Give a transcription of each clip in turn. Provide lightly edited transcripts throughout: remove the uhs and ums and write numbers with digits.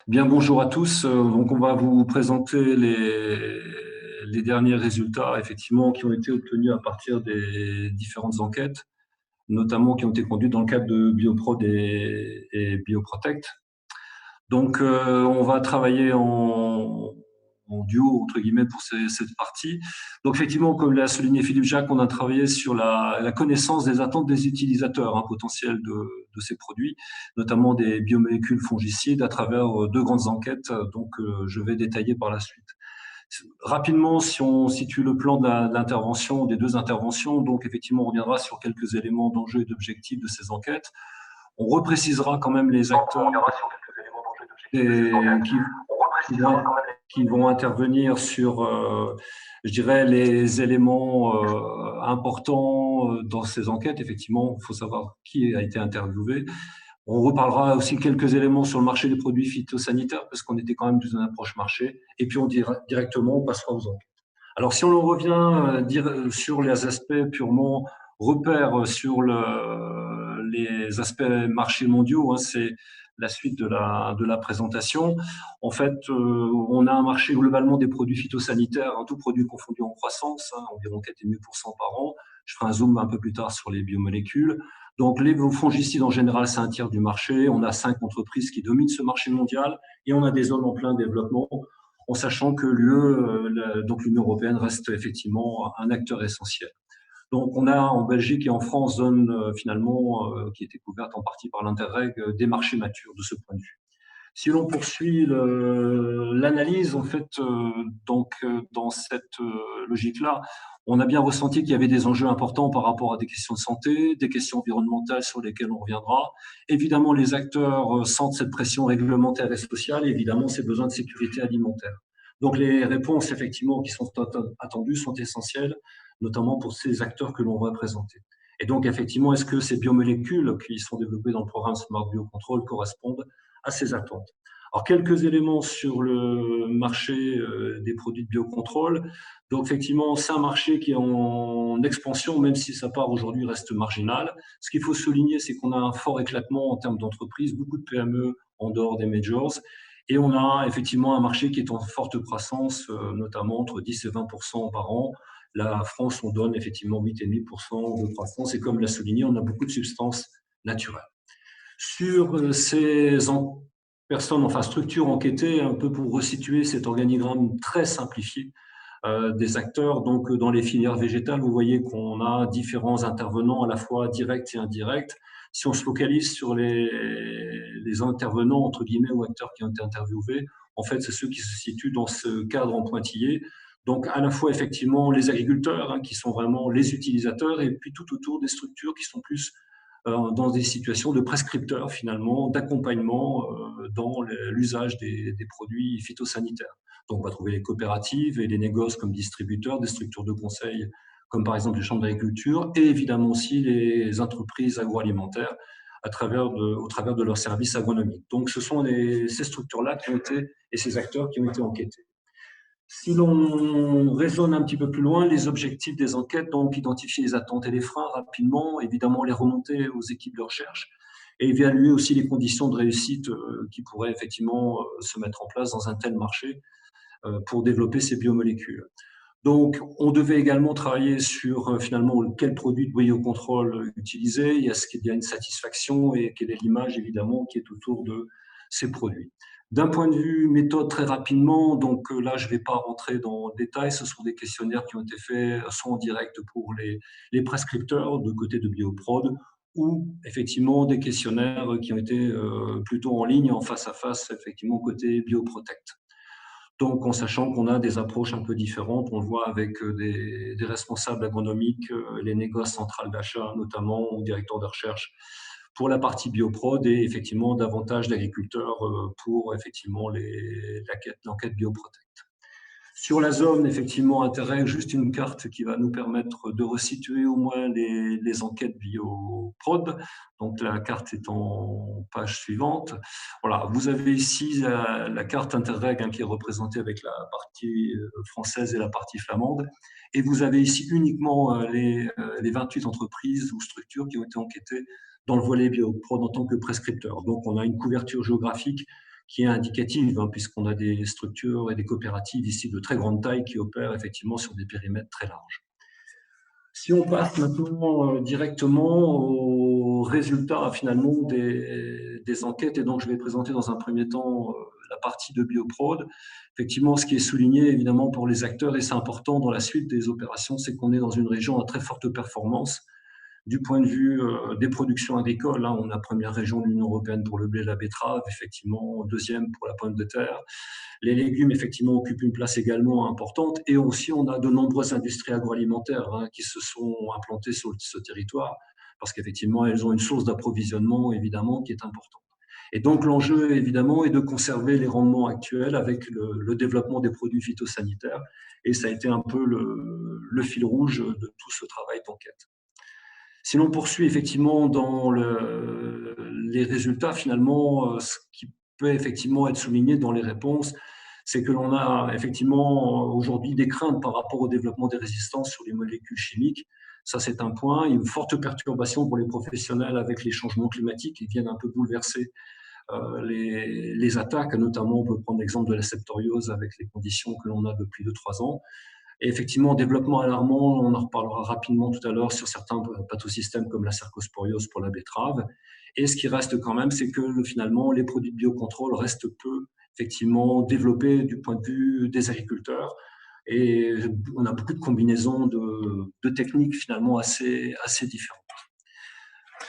Bien, bonjour à tous. Donc, on va vous présenter les derniers résultats, effectivement, qui ont été obtenus à partir des différentes enquêtes, notamment qui ont été conduites dans le cadre de Bioprod et Bioprotect. Donc, on va travailler en duo, entre guillemets, pour cette partie. Donc, effectivement, comme l'a souligné Philippe Jacques, on a travaillé sur la connaissance des attentes des utilisateurs potentiels de ces produits, notamment des biomolécules fongicides, à travers deux grandes enquêtes, je vais détailler par la suite. Rapidement, si on situe le plan de l'intervention, des deux interventions, donc effectivement, on reviendra sur quelques éléments d'enjeux et d'objectifs de ces enquêtes. On reprécisera quand même les acteurs et qui vont, qui vont intervenir sur, je dirais, les éléments importants dans ces enquêtes. Effectivement, il faut savoir qui a été interviewé. On reparlera aussi quelques éléments sur le marché des produits phytosanitaires, parce qu'on était quand même dans une approche marché. Et puis, on dira directement, on passera aux enquêtes. Alors, si on revient sur les aspects purement repères sur les aspects marchés mondiaux, c'est la suite de la présentation. En fait, on a un marché globalement des produits phytosanitaires, tout produit confondu en croissance, environ 4,5% par an. Je ferai un zoom un peu plus tard sur les biomolécules. Donc, les fongicides, en général, c'est un tiers du marché. On a 5 entreprises qui dominent ce marché mondial et on a des zones en plein développement, en sachant que donc l'Union européenne reste effectivement un acteur essentiel. Donc, on a en Belgique et en France zone finalement qui était couverte en partie par l'Interreg, des marchés matures de ce point de vue. Si l'on poursuit l'analyse, en fait, dans cette logique-là, on a bien ressenti qu'il y avait des enjeux importants par rapport à des questions de santé, des questions environnementales sur lesquelles on reviendra. Évidemment, les acteurs sentent cette pression réglementaire et sociale, et évidemment, ces besoins de sécurité alimentaire. Donc, les réponses, effectivement, qui sont attendues sont essentielles, notamment pour ces acteurs que l'on va présenter. Et donc, effectivement, est-ce que ces biomolécules qui sont développées dans le programme Smart Biocontrol correspondent à ces attentes? Alors, quelques éléments sur le marché des produits de biocontrôle. Donc, effectivement, c'est un marché qui est en expansion, même si sa part aujourd'hui reste marginale. Ce qu'il faut souligner, c'est qu'on a un fort éclatement en termes d'entreprises, beaucoup de PME en dehors des majors. Et on a effectivement un marché qui est en forte croissance, notamment entre 10 et 20% par an. La France, on donne effectivement 8,5% de croissance. Et comme l'a souligné, on a beaucoup de substances naturelles. Sur personnes, enfin structures enquêtées, un peu pour resituer cet organigramme très simplifié des acteurs. Donc, dans les filières végétales, vous voyez qu'on a différents intervenants, à la fois directs et indirects. Si on se focalise sur les intervenants, entre guillemets, ou acteurs qui ont été interviewés, en fait, c'est ceux qui se situent dans ce cadre en pointillé. Donc, à la fois, effectivement, les agriculteurs, qui sont vraiment les utilisateurs, et puis tout autour des structures qui sont plus dans des situations de prescripteurs, finalement, d'accompagnement dans l'usage des produits phytosanitaires. Donc, on va trouver les coopératives et les négoces comme distributeurs, des structures de conseil comme par exemple les chambres d'agriculture, et évidemment aussi les entreprises agroalimentaires au travers de leurs services agronomiques. Donc, ce sont ces structures-là qui ont été, et ces acteurs qui ont été enquêtés. Si l'on raisonne un petit peu plus loin, les objectifs des enquêtes, donc identifier les attentes et les freins rapidement, évidemment les remonter aux équipes de recherche et évaluer aussi les conditions de réussite qui pourraient effectivement se mettre en place dans un tel marché pour développer ces biomolécules. Donc, on devait également travailler sur finalement quel produit de biocontrôle utiliser, est-ce qu'il y a une satisfaction et quelle est l'image évidemment qui est autour de ces produits. D'un point de vue méthode, très rapidement, donc là, je ne vais pas rentrer dans le détail, ce sont des questionnaires qui ont été faits soit en direct pour les prescripteurs de côté de Bioprod, ou effectivement des questionnaires qui ont été plutôt en ligne, en face à face, effectivement, côté Bioprotect. Donc, en sachant qu'on a des approches un peu différentes, on le voit avec des responsables agronomiques, les négoces centrales d'achat notamment, ou directeurs de recherche pour la partie bioprod, et effectivement davantage d'agriculteurs pour effectivement l'enquête bioprotect. Sur la zone, effectivement, Interreg, juste une carte qui va nous permettre de resituer au moins les enquêtes bioprod. Donc, la carte est en page suivante. Voilà, vous avez ici la carte Interreg qui est représentée avec la partie française et la partie flamande. Et vous avez ici uniquement les 28 entreprises ou structures qui ont été enquêtées dans le volet bioprod en tant que prescripteurs. Donc, on a une couverture géographique qui est indicative, hein, puisqu'on a des structures et des coopératives ici de très grande taille qui opèrent effectivement sur des périmètres très larges. Si on passe maintenant directement aux résultats finalement des enquêtes, et donc je vais présenter dans un premier temps la partie de Bioprod. Effectivement, ce qui est souligné évidemment pour les acteurs, et c'est important dans la suite des opérations, c'est qu'on est dans une région à très forte performance du point de vue des productions agricoles. Hein. On a première région de l'Union européenne pour le blé et la betterave, effectivement, deuxième pour la pomme de terre. Les légumes, effectivement, occupent une place également importante. Et aussi, on a de nombreuses industries agroalimentaires qui se sont implantées sur ce territoire parce qu'effectivement, elles ont une source d'approvisionnement, évidemment, qui est importante. Et donc, l'enjeu, évidemment, est de conserver les rendements actuels avec le développement des produits phytosanitaires. Et ça a été un peu le fil rouge de tout ce travail d'enquête. Si l'on poursuit effectivement dans les résultats, finalement, ce qui peut effectivement être souligné dans les réponses, c'est que l'on a effectivement aujourd'hui des craintes par rapport au développement des résistances sur les molécules chimiques. Ça, c'est un point. Il y a une forte perturbation pour les professionnels avec les changements climatiques qui viennent un peu bouleverser les attaques. Notamment, on peut prendre l'exemple de la septoriose avec les conditions que l'on a depuis 2-3 ans. Et effectivement, développement alarmant, on en reparlera rapidement tout à l'heure sur certains pathosystèmes comme la cercosporiose pour la betterave. Et ce qui reste quand même, c'est que finalement, les produits de biocontrôle restent peu effectivement développés du point de vue des agriculteurs. Et on a beaucoup de combinaisons de techniques finalement assez différentes.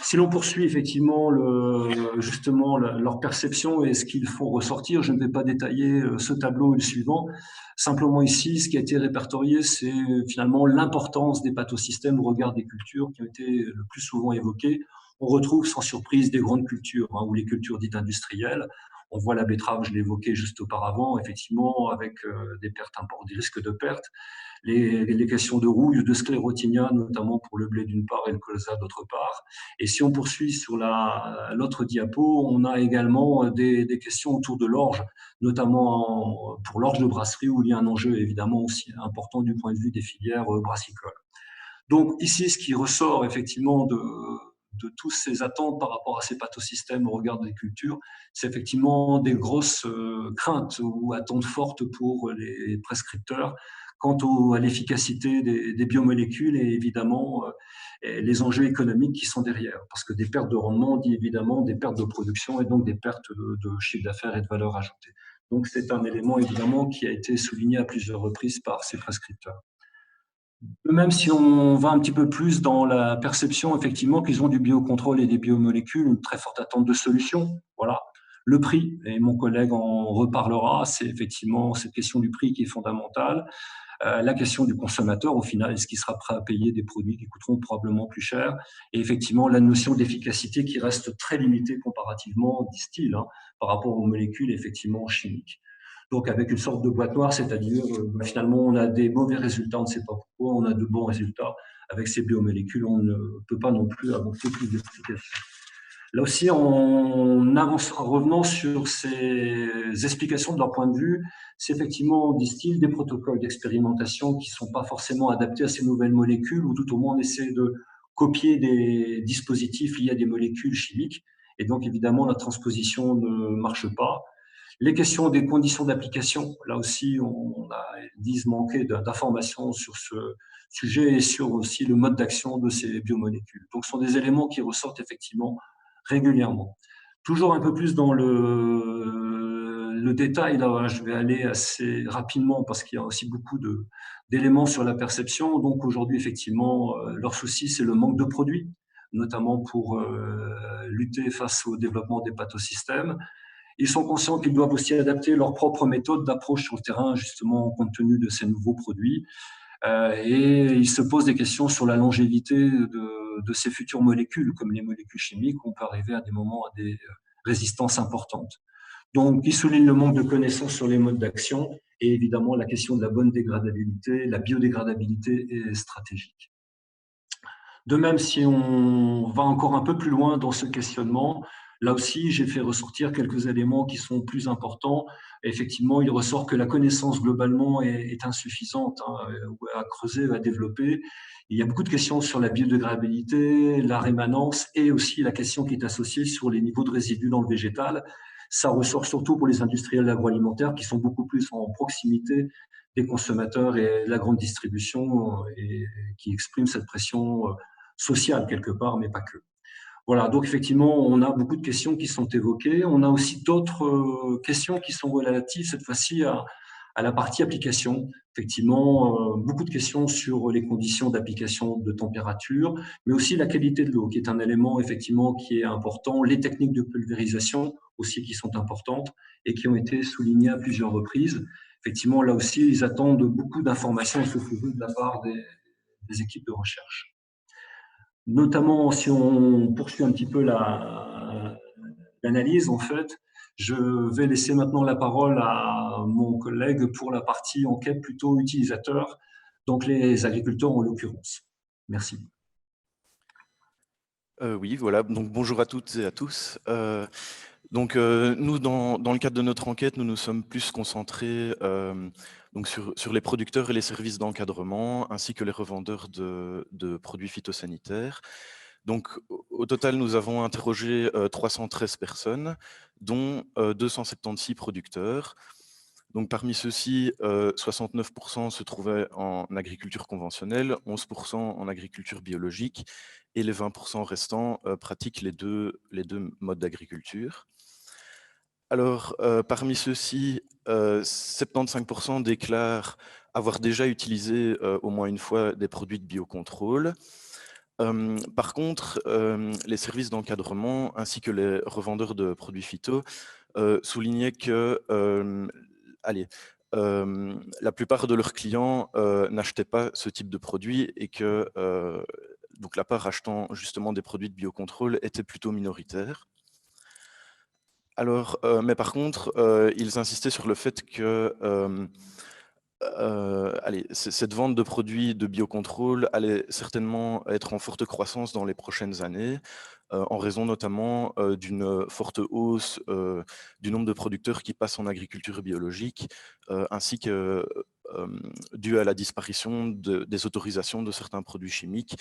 Si l'on poursuit effectivement justement leur perception et ce qu'ils font ressortir, je ne vais pas détailler ce tableau et le suivant. Simplement ici, ce qui a été répertorié, c'est finalement l'importance des pathosystèmes au regard des cultures qui ont été le plus souvent évoquées. On retrouve sans surprise des grandes cultures ou les cultures dites industrielles. On voit la betterave, je l'ai évoqué juste auparavant, effectivement, avec des pertes importantes, des risques de pertes. Les questions de rouille, de sclérotinia, notamment pour le blé d'une part et le colza d'autre part. Et si on poursuit sur l'autre diapo, on a également des questions autour de l'orge, notamment pour l'orge de brasserie, où il y a un enjeu évidemment aussi important du point de vue des filières brassicoles. Donc ici, ce qui ressort effectivement de toutes ces attentes par rapport à ces pathosystèmes au regard des cultures, c'est effectivement des grosses craintes ou attentes fortes pour les prescripteurs quant à l'efficacité des biomolécules et évidemment les enjeux économiques qui sont derrière. Parce que des pertes de rendement dit évidemment des pertes de production et donc des pertes de chiffre d'affaires et de valeur ajoutée. Donc c'est un élément évidemment qui a été souligné à plusieurs reprises par ces prescripteurs. Même si on va un petit peu plus dans la perception, effectivement, qu'ils ont du biocontrôle et des biomolécules, une très forte attente de solutions. Voilà. Le prix, et mon collègue en reparlera, c'est effectivement cette question du prix qui est fondamentale. La question du consommateur, au final, est-ce qu'il sera prêt à payer des produits qui coûteront probablement plus cher? Et effectivement, la notion d'efficacité qui reste très limitée comparativement, disent-ils, par rapport aux molécules effectivement chimiques. Donc avec une sorte de boîte noire, c'est-à-dire finalement on a des mauvais résultats, on ne sait pas pourquoi, on a de bons résultats. Avec ces biomolécules, on ne peut pas non plus avancer plus d'explications. Là aussi, en revenant sur ces explications de leur point de vue, c'est effectivement, disent-ils, des protocoles d'expérimentation qui ne sont pas forcément adaptés à ces nouvelles molécules, ou tout au moins on essaie de copier des dispositifs liés à des molécules chimiques. Et donc, évidemment, la transposition ne marche pas. Les questions des conditions d'application, là aussi, on a, disent, manqué d'informations sur ce sujet et sur aussi le mode d'action de ces biomolécules. Donc, ce sont des éléments qui ressortent effectivement régulièrement. Toujours un peu plus dans le détail, là, je vais aller assez rapidement parce qu'il y a aussi beaucoup d'éléments sur la perception. Donc, aujourd'hui, effectivement, leur souci, c'est le manque de produits, notamment pour lutter face au développement des pathosystèmes. Ils sont conscients qu'ils doivent aussi adapter leurs propres méthodes d'approche sur le terrain, justement, compte tenu de ces nouveaux produits. Et ils se posent des questions sur la longévité de ces futures molécules, comme les molécules chimiques, on peut arriver à des moments à des résistances importantes. Donc, ils soulignent le manque de connaissances sur les modes d'action et évidemment la question de la bonne dégradabilité, la biodégradabilité est stratégique. De même, si on va encore un peu plus loin dans ce questionnement, là aussi, j'ai fait ressortir quelques éléments qui sont plus importants. Effectivement, il ressort que la connaissance globalement est insuffisante à creuser, à développer. Il y a beaucoup de questions sur la biodégradabilité, la rémanence et aussi la question qui est associée sur les niveaux de résidus dans le végétal. Ça ressort surtout pour les industriels agroalimentaires qui sont beaucoup plus en proximité des consommateurs et de la grande distribution et qui expriment cette pression sociale quelque part, mais pas que. Voilà, donc effectivement, on a beaucoup de questions qui sont évoquées. On a aussi d'autres questions qui sont relatives cette fois-ci à la partie application. Effectivement, beaucoup de questions sur les conditions d'application de température, mais aussi la qualité de l'eau, qui est un élément effectivement qui est important. Les techniques de pulvérisation aussi qui sont importantes et qui ont été soulignées à plusieurs reprises. Effectivement, là aussi, ils attendent beaucoup d'informations à ce sujet de la part des équipes de recherche. Notamment, si on poursuit un petit peu l'analyse, en fait, je vais laisser maintenant la parole à mon collègue pour la partie enquête plutôt utilisateur, donc les agriculteurs en l'occurrence. Merci. Oui, voilà. Donc, bonjour à toutes et à tous. Nous, dans le cadre de notre enquête, nous nous sommes plus concentrés donc sur les producteurs et les services d'encadrement, ainsi que les revendeurs de produits phytosanitaires. Donc, au total, nous avons interrogé 313 personnes, dont 276 producteurs. Donc, parmi ceux-ci, 69% se trouvaient en agriculture conventionnelle, 11% en agriculture biologique, et les 20% restants pratiquent les deux modes d'agriculture. Alors, parmi ceux-ci, 75% déclarent avoir déjà utilisé au moins une fois des produits de biocontrôle. Par contre, les services d'encadrement ainsi que les revendeurs de produits phyto soulignaient que la plupart de leurs clients n'achetaient pas ce type de produit et que donc la part achetant justement des produits de biocontrôle était plutôt minoritaire. Alors, mais par contre, ils insistaient sur le fait que cette vente de produits de biocontrôle allait certainement être en forte croissance dans les prochaines années, en raison notamment d'une forte hausse du nombre de producteurs qui passent en agriculture biologique, ainsi que dû à la disparition des autorisations de certains produits chimiques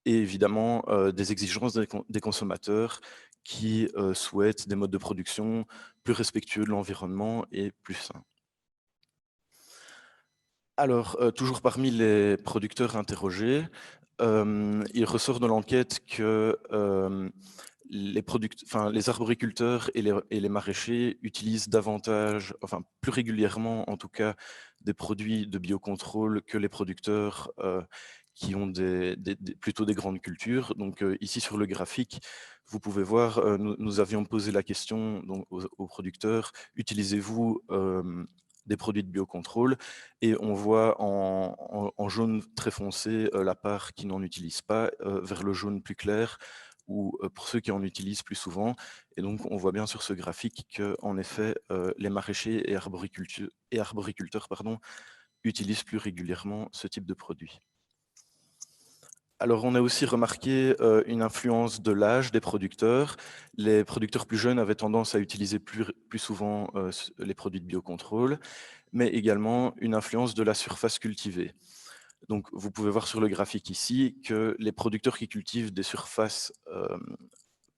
et évidemment des exigences des consommateurs qui souhaitent des modes de production plus respectueux de l'environnement et plus sains. Alors, toujours parmi les producteurs interrogés, il ressort de l'enquête que les arboriculteurs et les maraîchers utilisent davantage, enfin plus régulièrement en tout cas, des produits de biocontrôle que les producteurs qui ont plutôt des grandes cultures. Donc ici sur le graphique, vous pouvez voir, nous avions posé la question donc, aux producteurs, utilisez-vous des produits de biocontrôle, et on voit en jaune très foncé la part qui n'en utilise pas, vers le jaune plus clair, ou pour ceux qui en utilisent plus souvent. Et donc on voit bien sur ce graphique qu'en effet, les maraîchers et arboriculteurs utilisent plus régulièrement ce type de produit. Alors, on a aussi remarqué une influence de l'âge des producteurs. Les producteurs plus jeunes avaient tendance à utiliser plus souvent les produits de biocontrôle, mais également une influence de la surface cultivée. Donc, vous pouvez voir sur le graphique ici que les producteurs qui cultivent des surfaces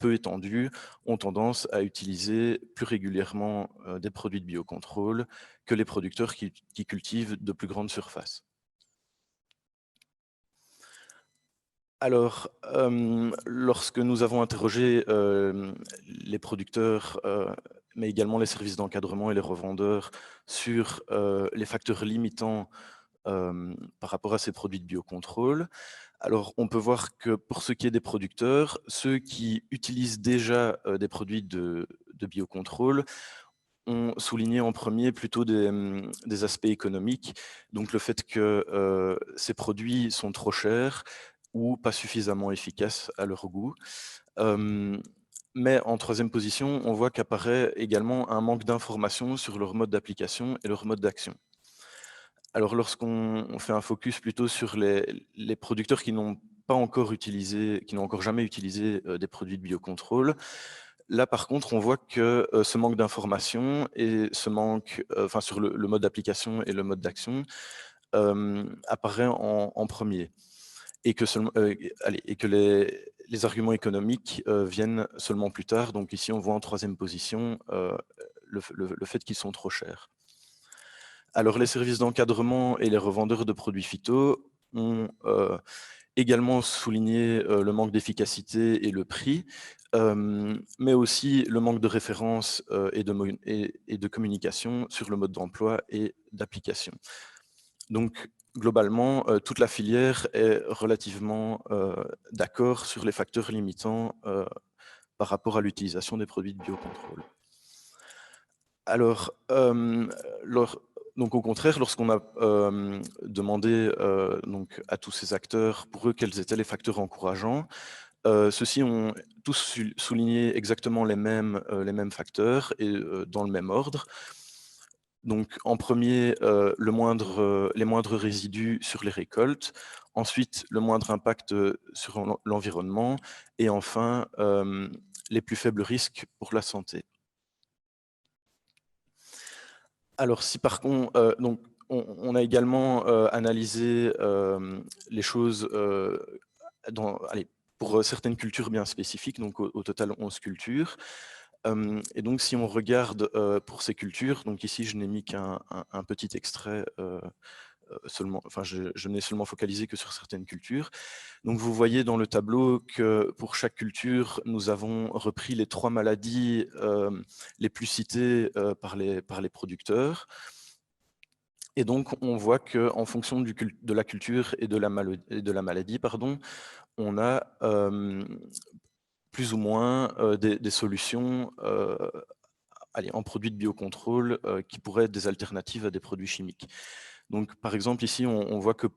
peu étendues ont tendance à utiliser plus régulièrement des produits de biocontrôle que les producteurs qui cultivent de plus grandes surfaces. Alors, lorsque nous avons interrogé les producteurs, mais également les services d'encadrement et les revendeurs sur les facteurs limitants par rapport à ces produits de biocontrôle, alors on peut voir que pour ce qui est des producteurs, ceux qui utilisent déjà des produits de biocontrôle ont souligné en premier plutôt des aspects économiques, donc le fait que ces produits sont trop chers ou pas suffisamment efficaces à leur goût. Mais en troisième position, on voit qu'apparaît également un manque d'informations sur leur mode d'application et leur mode d'action. Alors lorsqu'on fait un focus plutôt sur les producteurs qui n'ont pas encore utilisé, qui n'ont encore jamais utilisé des produits de biocontrôle, là, par contre, on voit que ce manque d'information et ce manque, sur le mode d'application et le mode d'action, apparaît en premier. Et que, et que les arguments économiques viennent seulement plus tard. Donc ici, on voit en troisième position le fait qu'ils sont trop chers. Alors, les services d'encadrement et les revendeurs de produits phyto ont également souligné le manque d'efficacité et le prix, mais aussi le manque de références et de communication sur le mode d'emploi et d'application. Donc, globalement, toute la filière est relativement d'accord sur les facteurs limitants par rapport à l'utilisation des produits de biocontrôle. Alors, donc au contraire, lorsqu'on a demandé donc à tous ces acteurs, pour eux, quels étaient les facteurs encourageants, ceux-ci ont tous souligné exactement les mêmes facteurs et dans le même ordre. Donc en premier, les moindres résidus sur les récoltes, ensuite le moindre impact sur l'environnement et enfin les plus faibles risques pour la santé. Alors si par contre, donc on a également analysé les choses pour certaines cultures bien spécifiques, donc au total 11 cultures. Et donc si on regarde pour ces cultures, donc ici je n'ai mis qu'un petit extrait seulement, enfin je n'ai seulement focalisé que sur certaines cultures. Donc vous voyez dans le tableau que pour chaque culture, nous avons repris les 3 maladies les plus citées par les producteurs. Et donc on voit qu'en fonction de la culture et de la maladie, pardon, on a plus ou moins des solutions en produits de biocontrôle qui pourraient être des alternatives à des produits chimiques. Donc, par exemple, ici, on voit que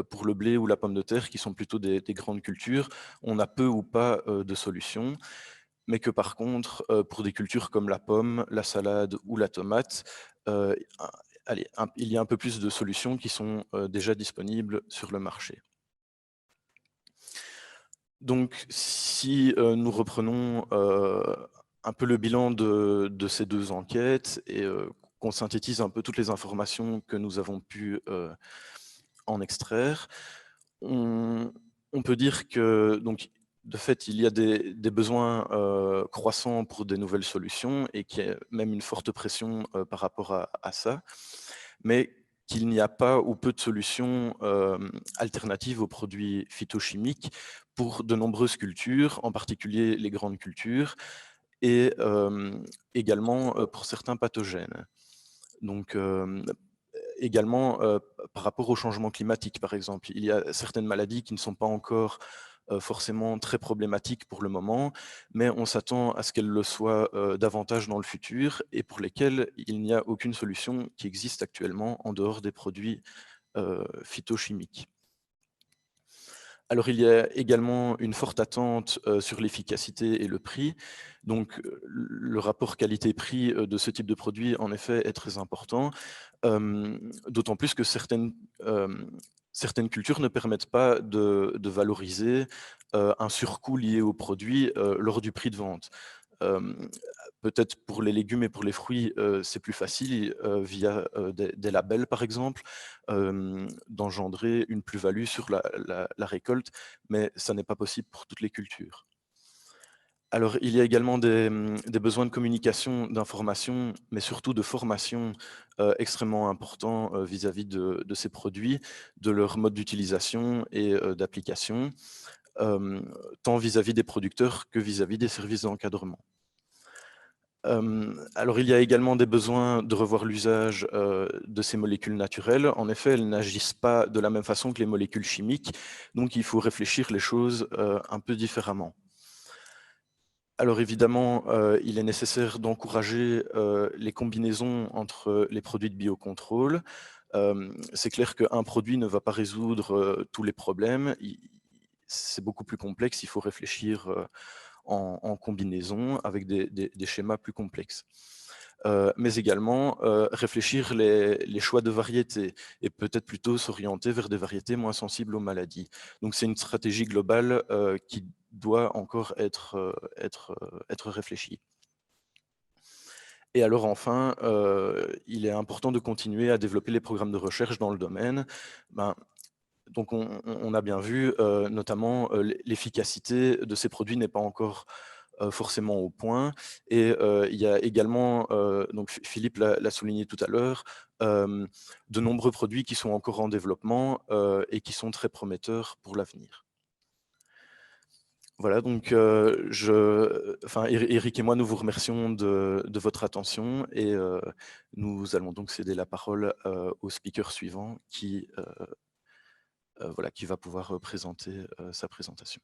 pour le blé ou la pomme de terre, qui sont plutôt des grandes cultures, on a peu ou pas de solutions, mais que par contre, pour des cultures comme la pomme, la salade ou la tomate, il y a un peu plus de solutions qui sont déjà disponibles sur le marché. Donc, si nous reprenons un peu le bilan de ces 2 enquêtes et qu'on synthétise un peu toutes les informations que nous avons pu en extraire, on peut dire que, donc, de fait, il y a des besoins croissants pour des nouvelles solutions et qu'il y a même une forte pression par rapport à ça, mais qu'il n'y a pas ou peu de solutions alternatives aux produits phytochimiques pour de nombreuses cultures, en particulier les grandes cultures, et également pour certains pathogènes. Donc, également, par rapport au changement climatique, par exemple, il y a certaines maladies qui ne sont pas encore forcément très problématiques pour le moment, mais on s'attend à ce qu'elles le soient davantage dans le futur et pour lesquelles il n'y a aucune solution qui existe actuellement en dehors des produits phytochimiques. Alors, il y a également une forte attente sur l'efficacité et le prix. Donc, le rapport qualité-prix de ce type de produit, en effet, est très important, d'autant plus que certaines cultures ne permettent pas de valoriser un surcoût lié au produit lors du prix de vente. Peut-être pour les légumes et pour les fruits, c'est plus facile via des labels, par exemple, d'engendrer une plus-value sur la récolte, mais ça n'est pas possible pour toutes les cultures. Alors, il y a également des besoins de communication, d'information, mais surtout de formation extrêmement importants vis-à-vis de ces produits, de leur mode d'utilisation et d'application, tant vis-à-vis des producteurs que vis-à-vis des services d'encadrement. Alors, il y a également des besoins de revoir l'usage de ces molécules naturelles. En effet, elles n'agissent pas de la même façon que les molécules chimiques, donc il faut réfléchir les choses un peu différemment. Alors évidemment, il est nécessaire d'encourager les combinaisons entre les produits de biocontrôle. C'est clair qu'un produit ne va pas résoudre tous les problèmes. C'est beaucoup plus complexe, il faut réfléchir en combinaison avec des schémas plus complexes. Mais également réfléchir les choix de variétés et peut-être plutôt s'orienter vers des variétés moins sensibles aux maladies. Donc c'est une stratégie globale qui doit encore être réfléchie. Et alors enfin, il est important de continuer à développer les programmes de recherche dans le domaine. donc on a bien vu, notamment, l'efficacité de ces produits n'est pas encore forcément au point. Et il y a également, donc Philippe l'a souligné tout à l'heure, de nombreux produits qui sont encore en développement et qui sont très prometteurs pour l'avenir. Voilà, donc enfin, Eric et moi, nous vous remercions de votre attention et nous allons donc céder la parole au speaker suivant qui, voilà, qui va pouvoir présenter sa présentation.